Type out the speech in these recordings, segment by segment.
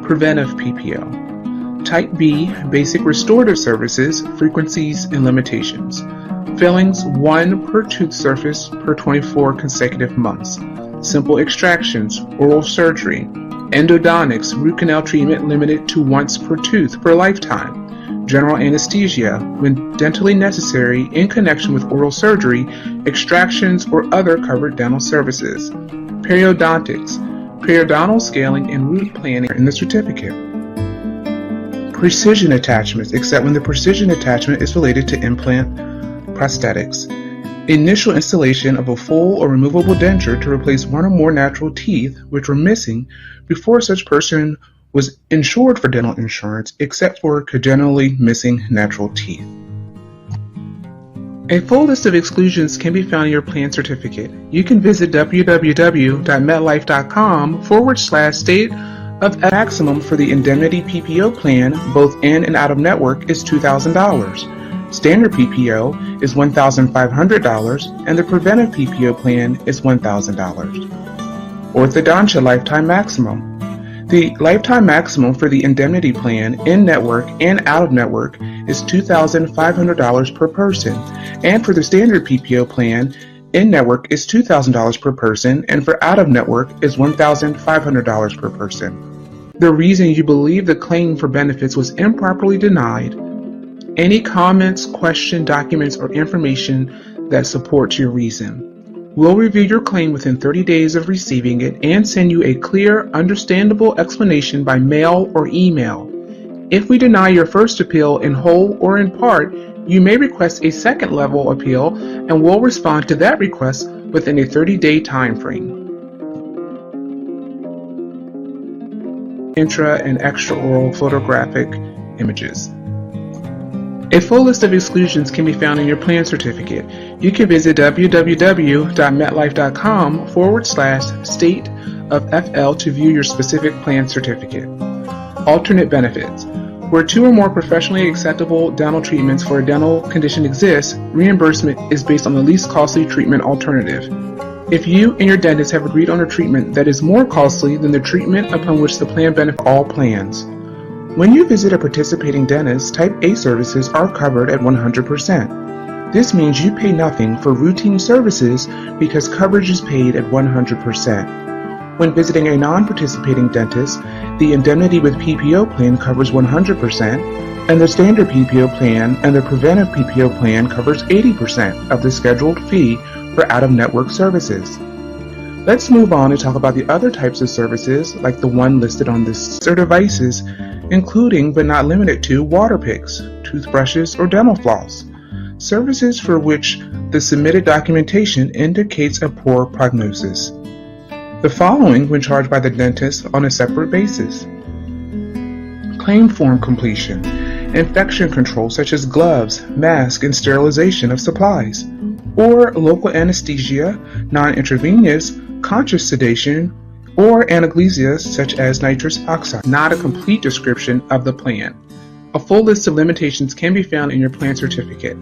preventive PPO. Type B, basic restorative services, frequencies and limitations. Fillings 1 per tooth surface per 24 consecutive months. Simple extractions, oral surgery. Endodontics, root canal treatment limited to once per tooth for a lifetime. General anesthesia, when dentally necessary in connection with oral surgery, extractions, or other covered dental services. Periodontics, periodontal scaling and root planning in the certificate. Precision attachments, except when the precision attachment is related to implant prosthetics. Initial installation of a full or removable denture to replace one or more natural teeth which were missing before such person was insured for dental insurance, except for congenitally missing natural teeth. A full list of exclusions can be found in your plan certificate. You can visit www.metlife.com/state of maximum for the indemnity PPO plan, both in and out of network, is $2,000. Standard PPO is $1,500, and the preventive PPO plan is $1,000. Orthodontia lifetime maximum. The lifetime maximum for the indemnity plan in-network and out-of-network is $2,500 per person, and for the standard PPO plan in-network is $2,000 per person, and for out-of-network is $1,500 per person. The reason you believe the claim for benefits was improperly denied. Any comments, question, documents, or information that supports your reason. We'll review your claim within 30 days of receiving it and send you a clear, understandable explanation by mail or email. If we deny your first appeal in whole or in part, you may request a second level appeal and we'll respond to that request within a 30-day time frame. Intra and extraoral photographic images. A full list of exclusions can be found in your plan certificate. You can visit www.metlife.com/state-of-FL to view your specific plan certificate. Alternate benefits. Where 2 or more professionally acceptable dental treatments for a dental condition exists, reimbursement is based on the least costly treatment alternative. If you and your dentist have agreed on a treatment that is more costly than the treatment upon which the plan benefits all plans. When you visit a participating dentist, Type A services are covered at 100%. This means you pay nothing for routine services because coverage is paid at 100%. When visiting a non-participating dentist, the indemnity with PPO plan covers 100%, and the standard PPO plan and the preventive PPO plan covers 80% of the scheduled fee for out-of-network services. Let's move on and talk about the other types of services, like the one listed on this devices, including but not limited to water picks, toothbrushes, or dental floss. Services for which the submitted documentation indicates a poor prognosis. The following when charged by the dentist on a separate basis. Claim form completion, infection control such as gloves, masks, and sterilization of supplies, or local anesthesia, non-intravenous, conscious sedation, or analgesia such as nitrous oxide. Not a complete description of the plan. A full list of limitations can be found in your plan certificate.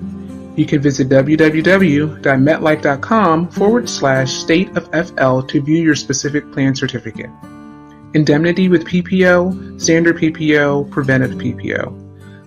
You can visit www.metlife.com/state-of-FL to view your specific plan certificate. Indemnity with PPO, standard PPO, preventive PPO.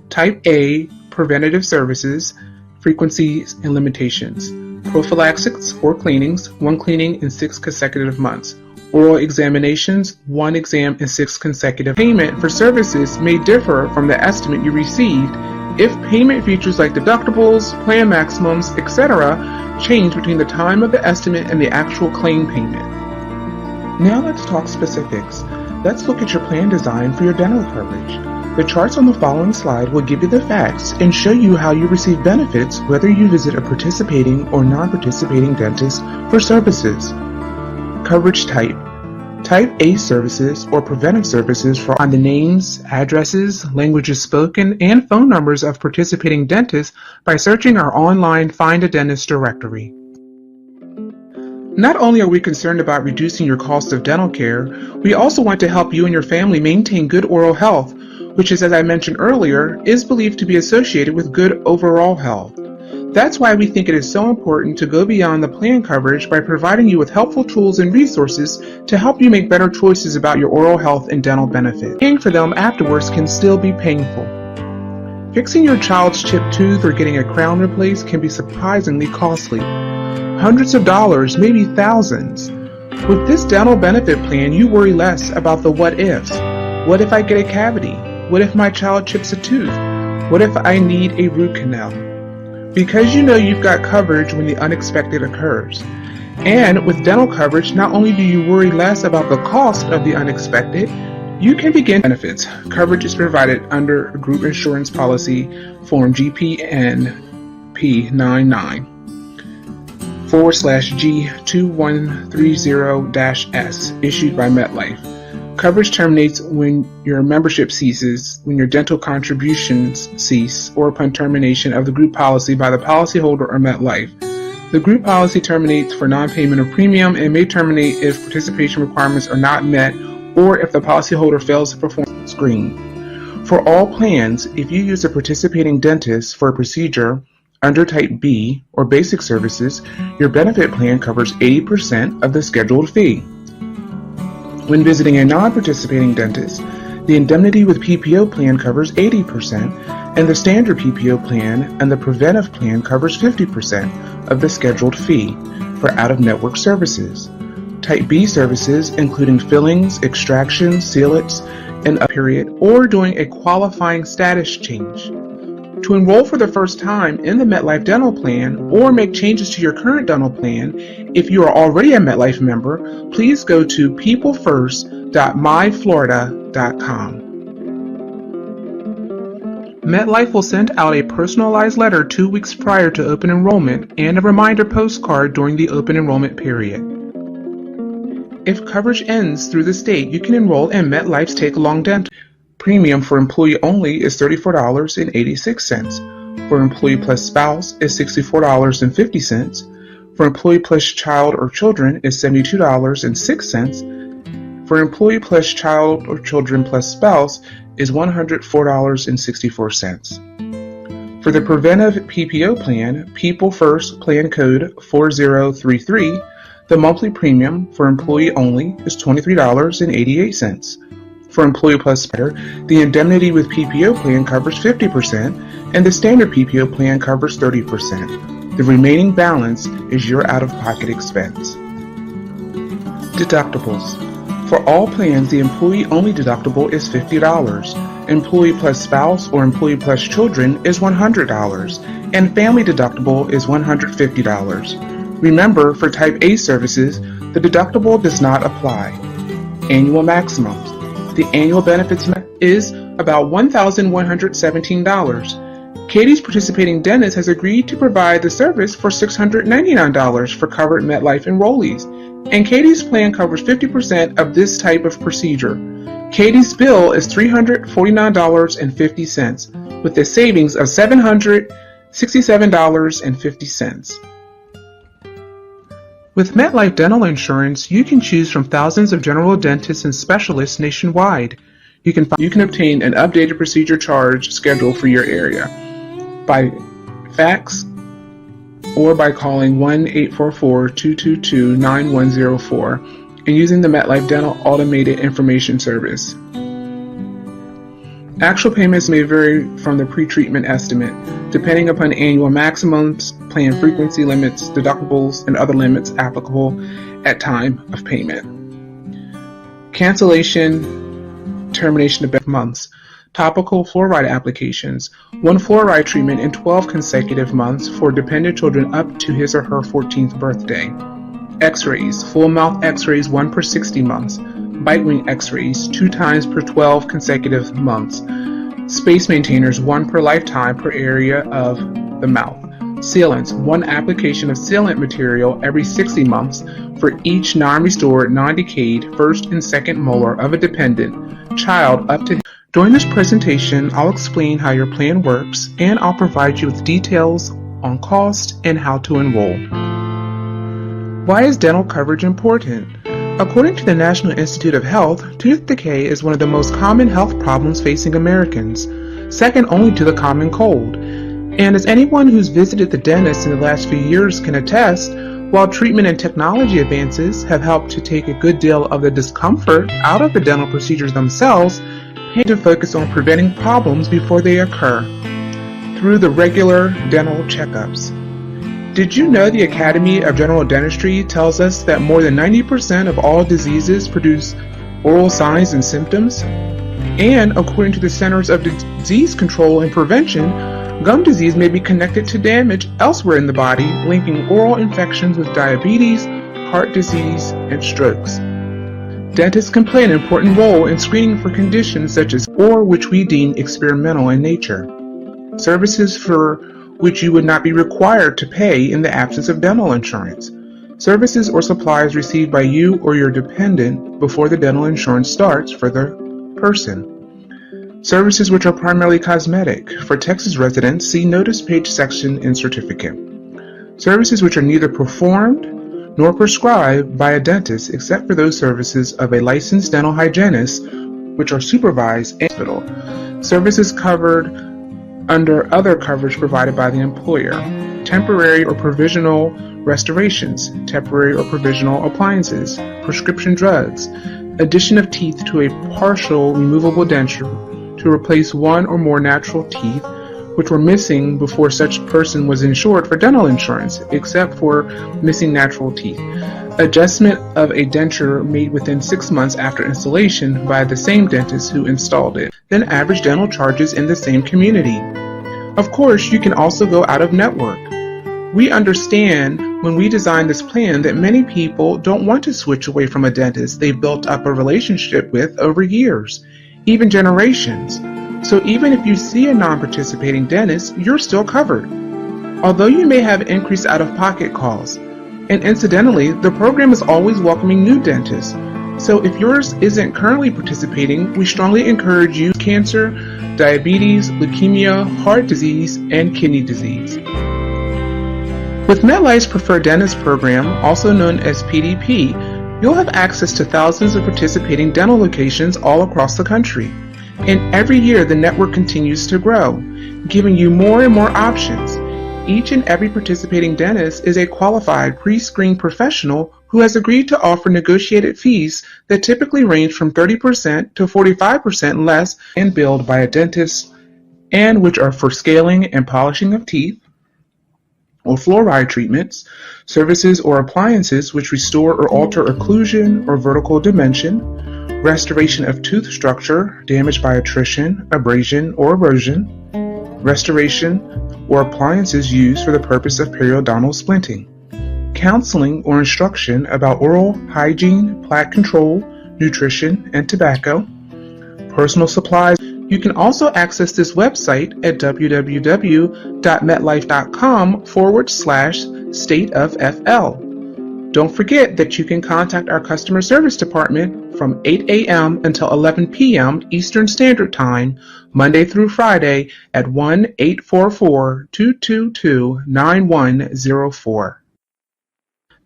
Type A, preventative services, frequencies and limitations. Prophylaxis or cleanings, 1 cleaning in 6 consecutive months. Oral examinations, 1 exam in 6 consecutive. Payment for services may differ from the estimate you received if payment features like deductibles, plan maximums, etc. change between the time of the estimate and the actual claim payment. Now let's talk specifics. Let's look at your plan design for your dental coverage. The charts on the following slide will give you the facts and show you how you receive benefits whether you visit a participating or non-participating dentist for services. Coverage type. Type A services or preventive services for on the names, addresses, languages spoken, and phone numbers of participating dentists by searching our online Find a Dentist directory. Not only are we concerned about reducing your cost of dental care, we also want to help you and your family maintain good oral health, which is, as I mentioned earlier, is believed to be associated with good overall health. That's why we think it is so important to go beyond the plan coverage by providing you with helpful tools and resources to help you make better choices about your oral health and dental benefits. Paying for them afterwards can still be painful. Fixing your child's chipped tooth or getting a crown replaced can be surprisingly costly. Hundreds of dollars, maybe thousands. With this dental benefit plan, you worry less about the what ifs. What if I get a cavity? What if my child chips a tooth? What if I need a root canal? Because you know you've got coverage when the unexpected occurs. And with dental coverage, not only do you worry less about the cost of the unexpected, you can begin benefits. Coverage is provided under a group insurance policy form GPNP99/G2130-S issued by MetLife. Coverage terminates when your membership ceases, when your dental contributions cease, or upon termination of the group policy by the policyholder or MetLife. The group policy terminates for non-payment of premium and may terminate if participation requirements are not met or if the policyholder fails to perform the screen. For all plans, if you use a participating dentist for a procedure under Type B or basic services, your benefit plan covers 80% of the scheduled fee. When visiting a non-participating dentist, the indemnity with PPO plan covers 80%, and the standard PPO plan and the preventive plan covers 50% of the scheduled fee for out-of-network services. Type B services, including fillings, extractions, sealants, and a period, or doing a qualifying status change. To enroll for the first time in the MetLife dental plan or make changes to your current dental plan, if you are already a MetLife member, please go to peoplefirst.myflorida.com. MetLife will send out a personalized letter 2 weeks prior to open enrollment and a reminder postcard during the open enrollment period. If coverage ends through the state, you can enroll in MetLife's Take-Along Dental. Premium for employee only is $34.86. For employee plus spouse is $64.50. For employee plus child or children is $72.06. For employee plus child or children plus spouse is $104.64. For the preventive PPO plan, People First Plan Code 4033, the monthly premium for employee only is $23.88. For Employee Plus Spider, the indemnity with PPO plan covers 50%, and the standard PPO plan covers 30%. The remaining balance is your out-of-pocket expense. Deductibles. For all plans, the employee-only deductible is $50. Employee Plus Spouse or Employee Plus Children is $100, and family deductible is $150. Remember, for Type A services, the deductible does not apply. Annual maximums. The annual benefits is about $1,117. Katie's participating dentist has agreed to provide the service for $699 for covered MetLife enrollees, and Katie's plan covers 50% of this type of procedure. Katie's bill is $349.50, with a savings of $767.50. With MetLife Dental Insurance, you can choose from thousands of general dentists and specialists nationwide. You can obtain an updated procedure charge schedule for your area by fax or by calling 1-844-222-9104 and using the MetLife Dental Automated Information Service. Actual payments may vary from the pre-treatment estimate, depending upon annual maximums, plan frequency limits, deductibles, and other limits applicable at time of payment. Cancellation, termination of months. Topical fluoride applications. 1 fluoride treatment in 12 consecutive months for dependent children up to his or her 14th birthday. X-rays. Full mouth X-rays 1 per 60 months. Bite wing X-rays 2 times per 12 consecutive months. Space maintainers 1 per lifetime per area of the mouth. Sealants 1 application of sealant material every 60 months for each non-restored, non-decayed first and second molar of a dependent child up to. During this presentation, I'll explain how your plan works and I'll provide you with details on cost and how to enroll. Why is dental coverage important? According to the National Institute of Health, tooth decay is one of the most common health problems facing Americans, second only to the common cold. And as anyone who's visited the dentist in the last few years can attest, while treatment and technology advances have helped to take a good deal of the discomfort out of the dental procedures themselves, we need to focus on preventing problems before they occur through the regular dental checkups. Did you know the Academy of General Dentistry tells us that more than 90% of all diseases produce oral signs and symptoms? And according to the Centers of Disease Control and Prevention, gum disease may be connected to damage elsewhere in the body, linking oral infections with diabetes, heart disease, and strokes. Dentists can play an important role in screening for conditions such as, or which we deem experimental in nature, services for which you would not be required to pay in the absence of dental insurance, services or supplies received by you or your dependent before the dental insurance starts for the person, services which are primarily cosmetic. For Texas residents, see Notice Page section in certificate. Services which are neither performed nor prescribed by a dentist except for those services of a licensed dental hygienist which are supervised in the hospital. Services covered under other coverage provided by the employer. Temporary or provisional restorations, temporary or provisional appliances, prescription drugs, addition of teeth to a partial removable denture to replace one or more natural teeth which were missing before such person was insured for dental insurance, except for missing natural teeth. Adjustment of a denture made within 6 months after installation by the same dentist who installed it. Then average dental charges in the same community. Of course, you can also go out of network. We understand when we design this plan that many people don't want to switch away from a dentist they've built up a relationship with over years, even generations. So even if you see a non-participating dentist, you're still covered, although you may have increased out-of-pocket costs. And incidentally, the program is always welcoming new dentists. So if yours isn't currently participating, we strongly encourage you cancer, diabetes, leukemia, heart disease, and kidney disease. With MetLife's Preferred Dentist Program, also known as PDP, you'll have access to thousands of participating dental locations all across the country. And every year the network continues to grow, giving you more and more options. Each and every participating dentist is a qualified pre-screened professional who has agreed to offer negotiated fees that typically range from 30% to 45% less and billed by a dentist, and which are for scaling and polishing of teeth, or fluoride treatments, services or appliances which restore or alter occlusion or vertical dimension, restoration of tooth structure damaged by attrition, abrasion, or erosion, restoration or appliances used for the purpose of periodontal splinting, counseling or instruction about oral hygiene, plaque control, nutrition, and tobacco, personal supplies. You can also access this website at www.metlife.com/stateoffl. Don't forget that you can contact our customer service department from 8 a.m. until 11 p.m. Eastern Standard Time, Monday through Friday at 1-844-222-9104.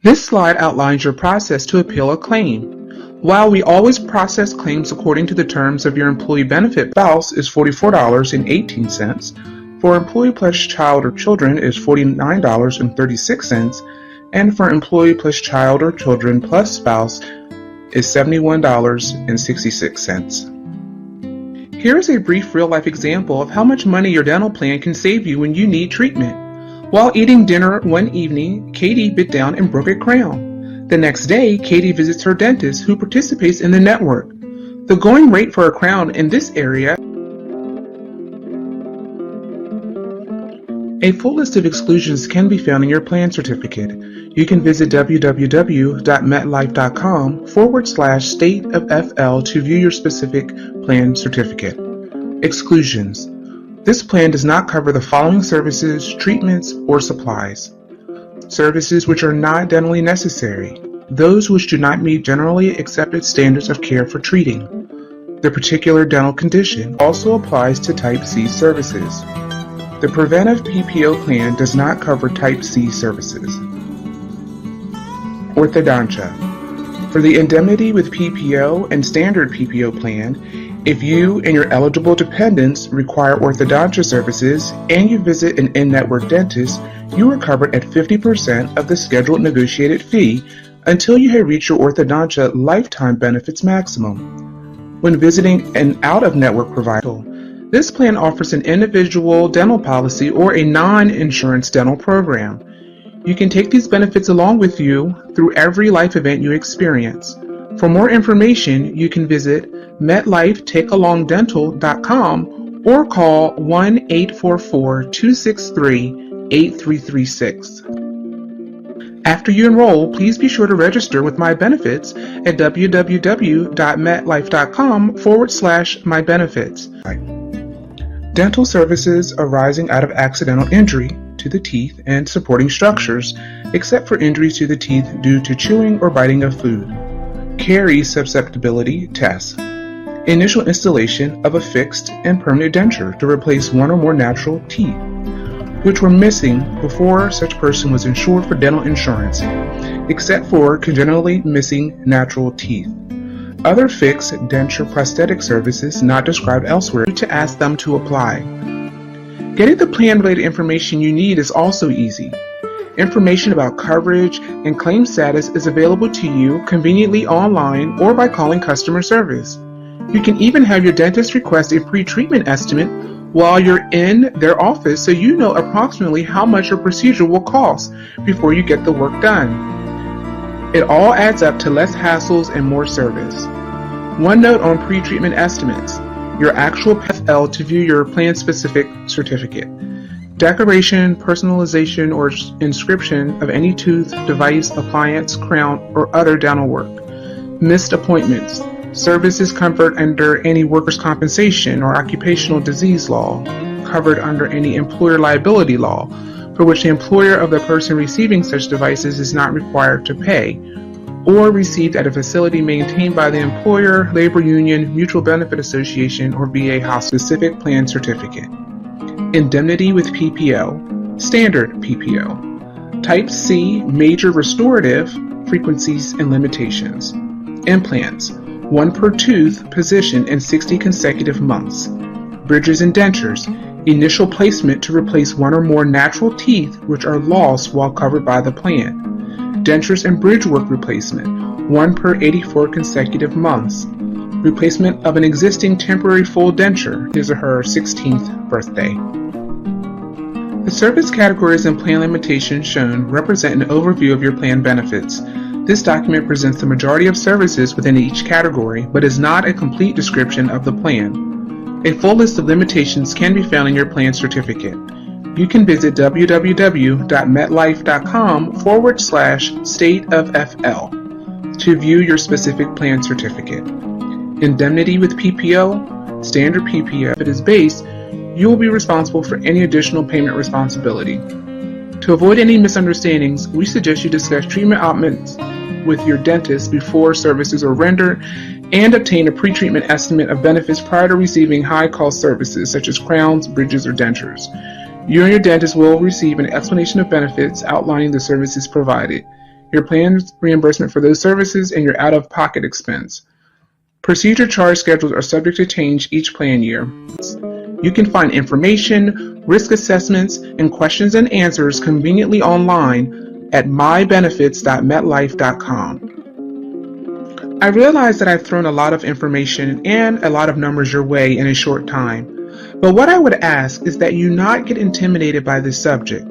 This slide outlines your process to appeal a claim. While we always process claims according to the terms of your employee benefit, spouse is $44.18, for employee plus child or children is $49.36, and for employee plus child or children plus spouse is $71.66. Here is a brief real-life example of how much money your dental plan can save you when you need treatment. While eating dinner one evening, Katie bit down and broke a crown. The next day, Katie visits her dentist who participates in the network. The going rate for a crown in this area. A full list of exclusions can be found in your plan certificate. You can visit www.metlife.com/stateoffl to view your specific plan certificate. Exclusions. This plan does not cover the following services, treatments, or supplies. Services which are not dentally necessary. Those which do not meet generally accepted standards of care for treating the particular dental condition also applies to Type C services. The preventive PPO plan does not cover Type C services. Orthodontia. For the indemnity with PPO and standard PPO plan, If you and your eligible dependents require orthodontia services and you visit an in-network dentist, you are covered at 50% of the scheduled negotiated fee until you have reached your orthodontia lifetime benefits maximum. When visiting an out-of-network provider, this plan offers an individual dental policy or a non-insurance dental program. You can take these benefits along with you through every life event you experience. For more information, you can visit METLIFE-TakeAlongDental.com or call 1-844-263-8336. After you enroll, please be sure to register with My Benefits at www.metlife.com/mybenefits. Dental services arising out of accidental injury to the teeth and supporting structures, except for injuries to the teeth due to chewing or biting of food. Caries susceptibility tests. Initial installation of a fixed and permanent denture to replace one or more natural teeth, which were missing before such person was insured for dental insurance, except for congenitally missing natural teeth. Other fixed denture prosthetic services not described elsewhere to ask them to apply. Getting the plan-related information you need is also easy. Information about coverage and claim status is available to you conveniently online or by calling customer service. You can even have your dentist request a pre-treatment estimate while you're in their office so you know approximately how much your procedure will cost before you get the work done. It all adds up to less hassles and more service. One note on pre-treatment estimates: your actual FL to view your plan-specific certificate. Decoration, personalization, or inscription of any tooth, device, appliance, crown, or other dental work. Missed appointments. Services covered under any workers' compensation or occupational disease law, covered under any employer liability law, for which the employer of the person receiving such devices is not required to pay, or received at a facility maintained by the employer, labor union, mutual benefit association, or VA hospital. Specific plan certificate. Indemnity with PPO, standard PPO. Type C, major restorative, frequencies and limitations. Implants, 1 per tooth position in 60 consecutive months. Bridges and dentures, initial placement to replace one or more natural teeth which are lost while covered by the plan. Dentures and bridge work replacement, 1 per 84 consecutive months. Replacement of an existing temporary full denture, his or her 16th birthday. The service categories and plan limitations shown represent an overview of your plan benefits. This document presents the majority of services within each category, but is not a complete description of the plan. A full list of limitations can be found in your plan certificate. You can visit www.metlife.com/stateofFL to view your specific plan certificate. Indemnity with PPO, standard PPO. If it is based, you will be responsible for any additional payment responsibility. To avoid any misunderstandings, we suggest you discuss treatment options with your dentist before services are rendered and obtain a pre-treatment estimate of benefits prior to receiving high-cost services such as crowns, bridges, or dentures. You and your dentist will receive an explanation of benefits outlining the services provided, your plan's reimbursement for those services, and your out-of-pocket expense. Procedure charge schedules are subject to change each plan year. You can find information, risk assessments, and questions and answers conveniently online at mybenefits.metlife.com. I realize that I've thrown a lot of information and a lot of numbers your way in a short time, but what I would ask is that you not get intimidated by this subject.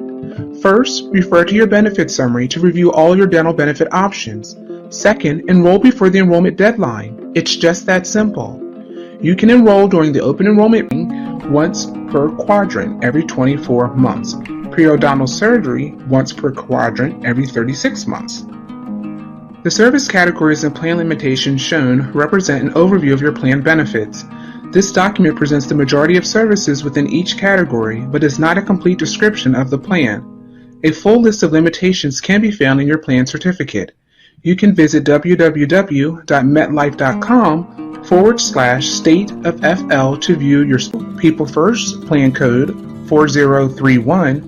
First, refer to your benefit summary to review all your dental benefit options. Second, enroll before the enrollment deadline. It's just that simple. You can enroll during the open enrollment once per quadrant every 24 months. Periodontal surgery once per quadrant every 36 months. The service categories and plan limitations shown represent an overview of your plan benefits. This document presents the majority of services within each category, but is not a complete description of the plan. A full list of limitations can be found in your plan certificate. You can visit www.metlife.com/stateofFL to view your People First plan code 4031.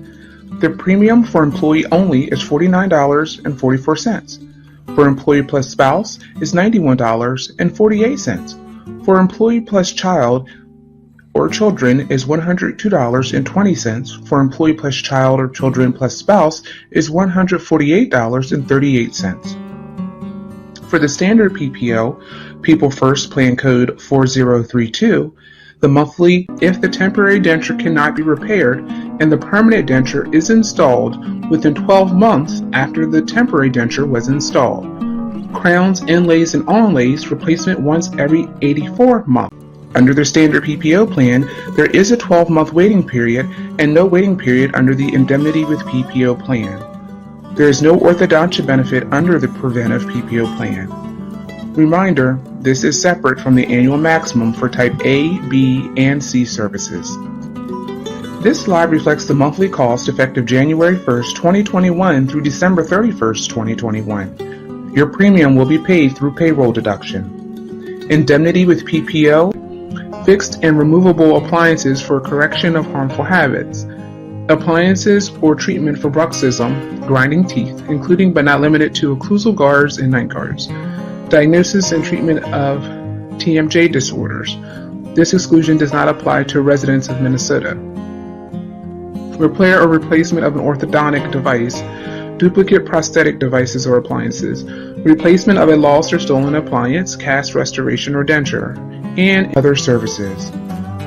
The premium for employee only is $49.44. For employee plus spouse is $91.48. For employee plus child or children is $102.20. For employee plus child or children plus spouse is $148.38. For the standard PPO, People First Plan Code 4032, the monthly if the temporary denture cannot be repaired and the permanent denture is installed within 12 months after the temporary denture was installed. Crowns, inlays, and onlays replacement once every 84 months. Under the standard PPO plan, there is a 12-month waiting period and no waiting period under the indemnity with PPO plan. There is no orthodontia benefit under the preventive PPO plan. Reminder, this is separate from the annual maximum for type A, B, and C services. This slide reflects the monthly cost effective January 1st, 2021 through December 31st, 2021. Your premium will be paid through payroll deduction. Indemnity with PPO, fixed and removable appliances for correction of harmful habits, appliances or treatment for bruxism, grinding teeth, including but not limited to occlusal guards and night guards, diagnosis and treatment of TMJ disorders. This exclusion does not apply to residents of Minnesota. Repair or replacement of an orthodontic device, duplicate prosthetic devices or appliances, replacement of a lost or stolen appliance, cast restoration or denture, and other services.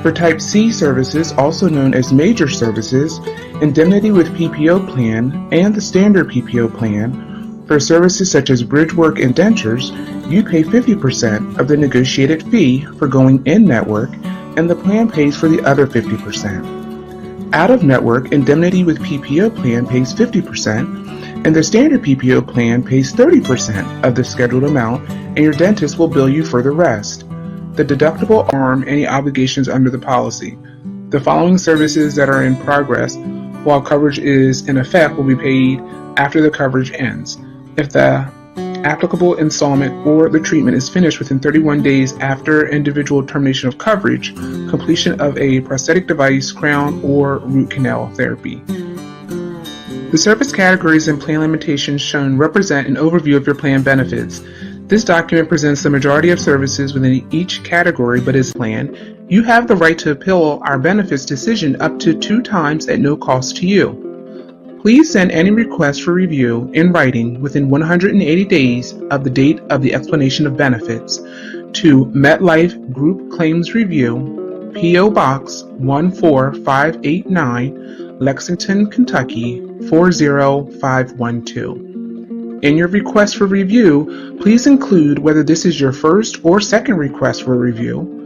For Type C services, also known as major services, indemnity with PPO plan and the standard PPO plan, for services such as bridge work and dentures, you pay 50% of the negotiated fee for going in-network, and the plan pays for the other 50%. Out-of-network indemnity with PPO plan pays 50%, and the standard PPO plan pays 30% of the scheduled amount, and your dentist will bill you for the rest. The deductible arm any obligations under the policy. The following services that are in progress while coverage is in effect will be paid after the coverage ends. If the applicable installment or the treatment is finished within 31 days after individual termination of coverage, completion of a prosthetic device, crown, or root canal therapy. The service categories and plan limitations shown represent an overview of your plan benefits. This document presents the majority of services within each category, but as planned, you have the right to appeal our benefits decision up to 2 times at no cost to you. Please send any request for review in writing within 180 days of the date of the explanation of benefits to MetLife Group Claims Review, P.O. Box 14589, Lexington, Kentucky 40512. In your request for review, please include whether this is your first or second request for review,